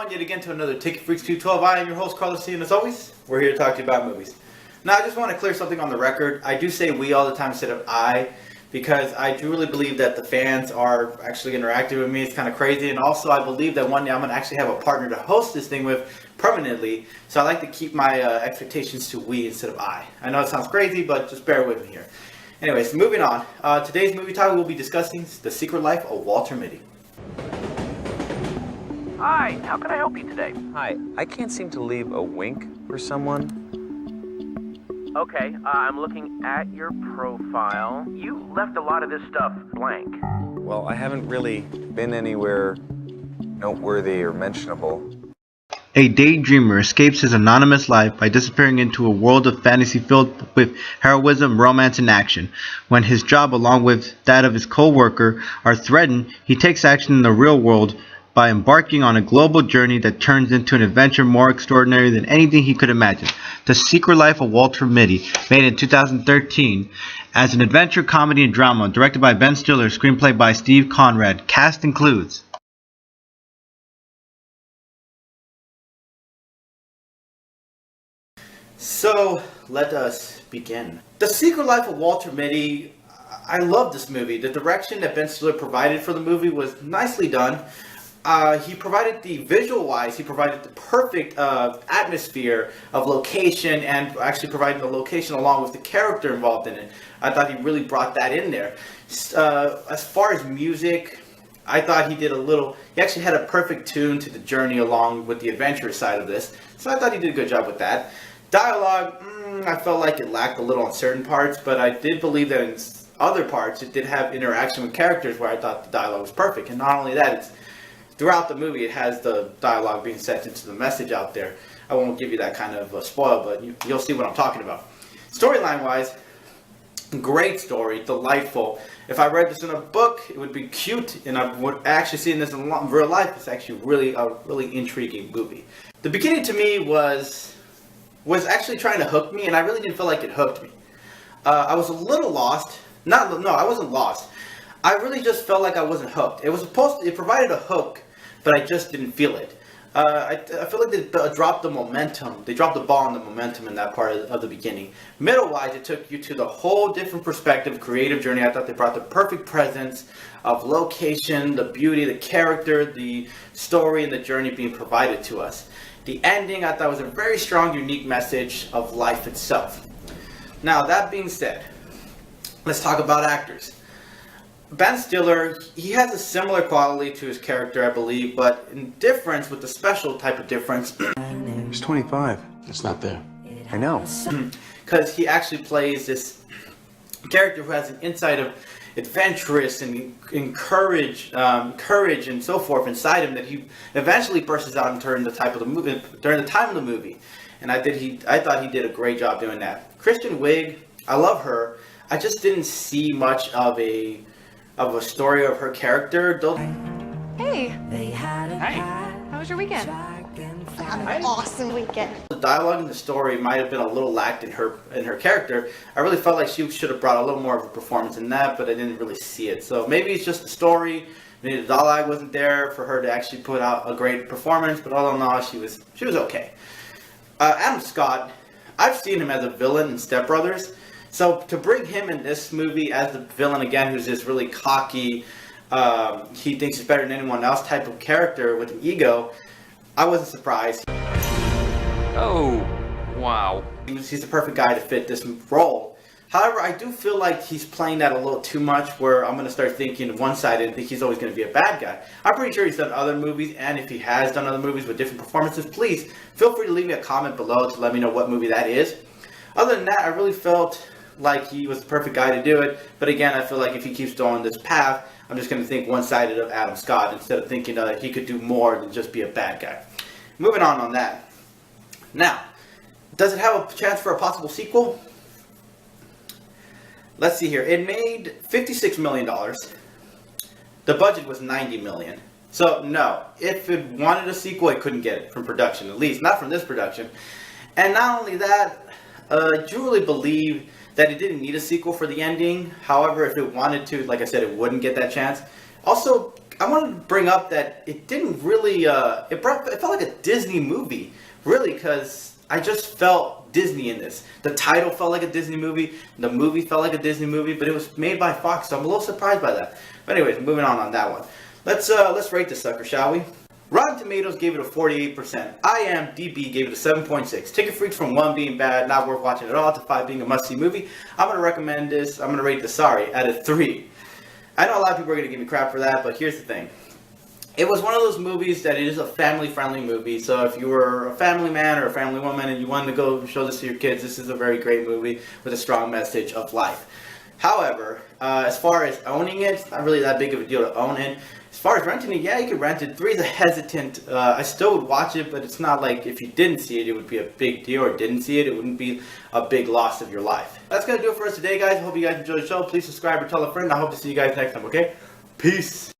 everyone, yet again to another Ticket Freaks 212. I am your host, Carlos C, and as always, we're here to talk to you about movies. Now, I just want to clear something on the record. I do say we all the time instead of I, because I do really believe that the fans are actually interacting with me. It's kind of crazy, and also I believe that one day I'm going to actually have a partner to host this thing with permanently, so I like to keep my expectations to we instead of I. I know it sounds crazy, but just bear with me here. Anyways, moving on. Today's movie title we'll be discussing The Secret Life of Walter Mitty. Hi, how can I help you today? Hi, I can't seem to leave a wink for someone. Okay, I'm looking at your profile. You left a lot of this stuff blank. Well, I haven't really been anywhere noteworthy or mentionable. A daydreamer escapes his anonymous life by disappearing into a world of fantasy filled with heroism, romance, and action. When his job, along with that of his co-worker, are threatened, he takes action in the real world by embarking on a global journey that turns into an adventure more extraordinary than anything he could imagine. The Secret Life of Walter Mitty, made in 2013 as an adventure comedy and drama, directed by Ben Stiller, screenplay by Steve Conrad. Cast includes So, let us begin. The Secret Life of Walter Mitty, I love this movie. The direction that Ben Stiller provided for the movie was nicely done. He provided he provided the perfect atmosphere of location, and actually provided the location along with the character involved in it. I thought he really brought that in there. As far as music, I thought he actually had a perfect tune to the journey along with the adventurous side of this. So I thought he did a good job with that. Dialogue, I felt like it lacked a little on certain parts, but I did believe that in other parts it did have interaction with characters where I thought the dialogue was perfect. And not only that, throughout the movie, it has the dialogue being set into the message out there. I won't give you that kind of spoil, but you'll see what I'm talking about. Storyline-wise, great story, delightful. If I read this in a book, it would be cute, and I would actually see this in real life. It's actually really a really intriguing movie. The beginning to me was actually trying to hook me, and I really didn't feel like it hooked me. I was a little lost. I wasn't lost. I really just felt like I wasn't hooked. It provided a hook, but I just didn't feel it. I feel like they dropped the momentum. They dropped the ball on the momentum in that part of the beginning. Middle-wise, it took you to the whole different perspective, creative journey. I thought they brought the perfect presence of location, the beauty, the character, the story, and the journey being provided to us. The ending, I thought, was a very strong, unique message of life itself. Now, that being said, let's talk about actors. Ben Stiller, he has a similar quality to his character, I believe, but in difference, with the special type of difference. He's 25. It's not there. I know. Because he actually plays this character who has an insight of adventurous and courage and so forth inside him that he eventually bursts out during the time of the movie. And I thought he did a great job doing that. Kristen Wiig, I love her. I just didn't see much of a story of her character. Hey. How was your weekend? I had an awesome weekend. The dialogue in the story might have been a little lacked in her character. I really felt like she should have brought a little more of a performance in that, but I didn't really see it. So maybe it's just the story. Maybe the dialogue wasn't there for her to actually put out a great performance, but all in all, she was okay. Adam Scott, I've seen him as a villain in Step Brothers. So to bring him in this movie as the villain again, who's this really cocky, he thinks he's better than anyone else type of character with an ego, I wasn't surprised. Oh, wow. He's the perfect guy to fit this role. However, I do feel like he's playing that a little too much, where I'm going to start thinking one-sided and think he's always going to be a bad guy. I'm pretty sure he's done other movies, and if he has done other movies with different performances, please feel free to leave me a comment below to let me know what movie that is. Other than that, I really felt like he was the perfect guy to do it, but again, I feel like if he keeps going this path, I'm just going to think one-sided of Adam Scott instead of thinking he could do more than just be a bad guy. Moving on that. Now, does it have a chance for a possible sequel? Let's see here. It made $56 million. The budget was $90 million. So, no. If it wanted a sequel, it couldn't get it from production. At least, not from this production. And not only that, I do really believe that it didn't need a sequel for the ending. However, if it wanted to, like I said, it wouldn't get that chance. Also, I wanted to bring up that it didn't really, it felt like a Disney movie, really, because I just felt Disney in this. The title felt like a Disney movie, the movie felt like a Disney movie, but it was made by Fox, so I'm a little surprised by that. But anyways, moving on that one. Let's rate this sucker, shall we? Rotten Tomatoes gave it a 48%. IMDb gave it a 7.6. Ticket Freaks from 1 being bad, not worth watching at all, to 5 being a must-see movie. I'm going to recommend this. I'm going to rate this, at a 3. I know a lot of people are going to give me crap for that, but here's the thing. It was one of those movies that it is a family-friendly movie, so if you were a family man or a family woman and you wanted to go show this to your kids, this is a very great movie with a strong message of life. However, as far as owning it, it's not really that big of a deal to own it. As far as renting it, yeah, you could rent it. 3 is a hesitant. I still would watch it, but it's not like if you didn't see it, it would be a big deal, or didn't see it, it wouldn't be a big loss of your life. That's going to do it for us today, guys. I hope you guys enjoyed the show. Please subscribe or tell a friend. I hope to see you guys next time, okay? Peace.